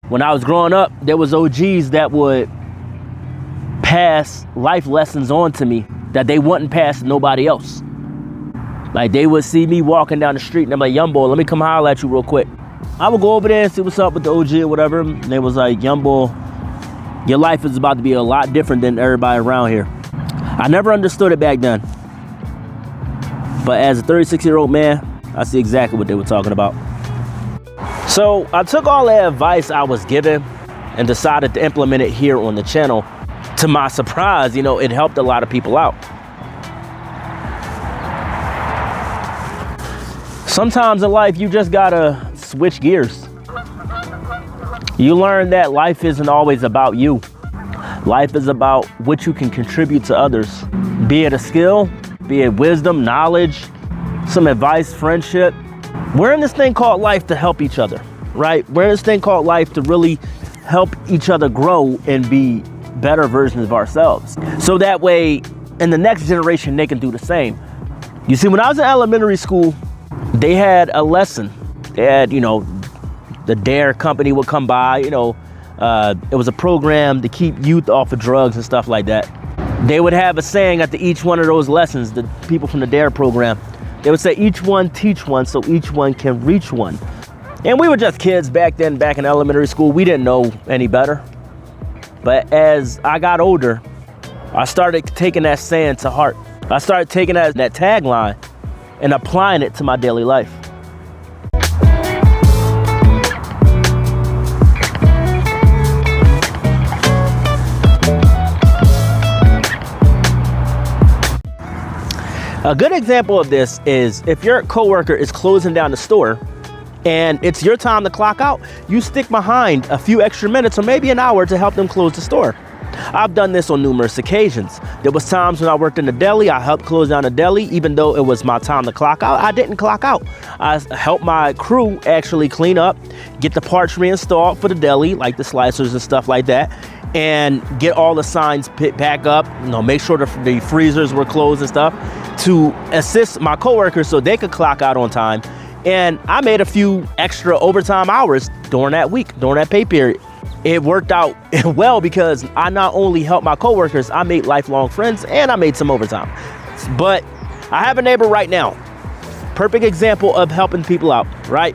When I was growing up, there was OGs that would pass life lessons on to me that they wouldn't pass to nobody else. Like, they would see me walking down the street and I'm like, young boy, let me come holler at you real quick. I would go over there and see what's up with the OG or whatever. And they was like, young boy, your life is about to be a lot different than everybody around here. I never understood it back then. But as a 36-year-old man, I see exactly what they were talking about. So I took all the advice I was given and decided to implement it here on the channel. To my surprise, you know, it helped a lot of people out. Sometimes in life, you just gotta switch gears. You learn that life isn't always about you. Life is about what you can contribute to others. Be it a skill, be it wisdom, knowledge, some advice, friendship. We're in this thing called life to help each other, right? We're in this thing called life to really help each other grow and be better versions of ourselves. So that way, in the next generation, they can do the same. You see, when I was in elementary school, they had a lesson. They had, you know, the DARE company would come by, you know, it was a program to keep youth off of drugs and stuff like that. They would have a saying after each one of those lessons, the people from the DARE program, they would say, each one teach one so each one can reach one. And we were just kids back then, back in elementary school. We didn't know any better. But as I got older, I started taking that saying to heart. I started taking that tagline and applying it to my daily life. A good example of this is if your coworker is closing down the store and it's your time to clock out, you stick behind a few extra minutes or maybe an hour to help them close the store. I've done this on numerous occasions. There was times when I worked in the deli, I helped close down the deli, even though it was my time to clock out, I didn't clock out. I helped my crew actually clean up, get the parts reinstalled for the deli, like the slicers and stuff like that, and get all the signs back up, you know, make sure the freezers were closed and stuff to assist my coworkers so they could clock out on time. And I made a few extra overtime hours during that week, during that pay period. It worked out well because I not only helped my coworkers, I made lifelong friends and I made some overtime. But I have a neighbor right now, perfect example of helping people out, right?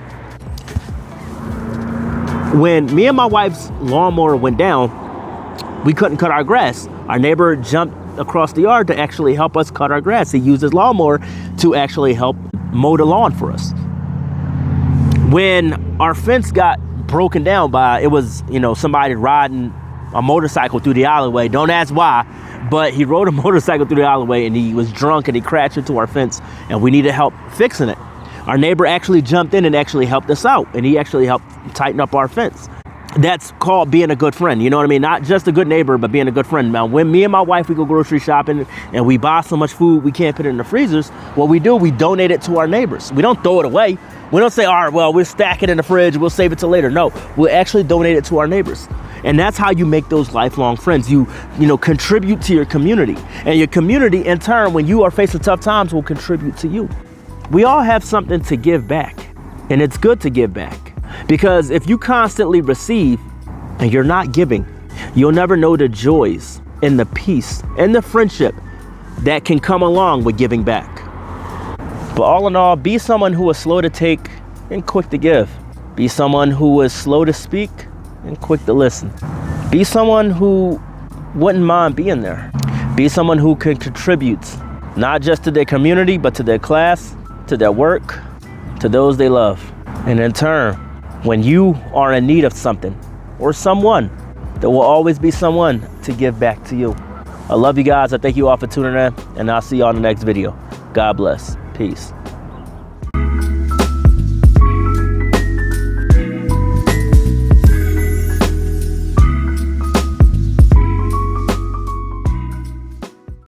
When me and my wife's lawnmower went down, we couldn't cut our grass. Our neighbor jumped across the yard to actually help us cut our grass. He used his lawnmower to actually help mow the lawn for us. When our fence got broken down by, it was, you know, somebody riding a motorcycle through the alleyway. Don't ask why, but he rode a motorcycle through the alleyway and he was drunk and he crashed into our fence and we needed help fixing it. Our neighbor actually jumped in and actually helped us out and he actually helped tighten up our fence. That's called being a good friend, you know what I mean? Not just a good neighbor, but being a good friend. Now, when me and my wife, we go grocery shopping and we buy so much food we can't put it in the freezers, what we do, we donate it to our neighbors. We don't throw it away. We don't say, all right, well, we'll stack it in the fridge, we'll save it till later. No, we'll actually donate it to our neighbors. And that's how you make those lifelong friends. You know, contribute to your community. And your community, in turn, when you are facing tough times, will contribute to you. We all have something to give back. And it's good to give back. Because if you constantly receive and you're not giving, you'll never know the joys and the peace and the friendship that can come along with giving back. But all in all, be someone who is slow to take and quick to give. Be someone who is slow to speak and quick to listen. Be someone who wouldn't mind being there. Be someone who can contribute, not just to their community, but to their class, to their work, to those they love. And in turn, when you are in need of something or someone, there will always be someone to give back to you. I love you guys. I thank you all for tuning in, and I'll see you on the next video. God bless. Peace.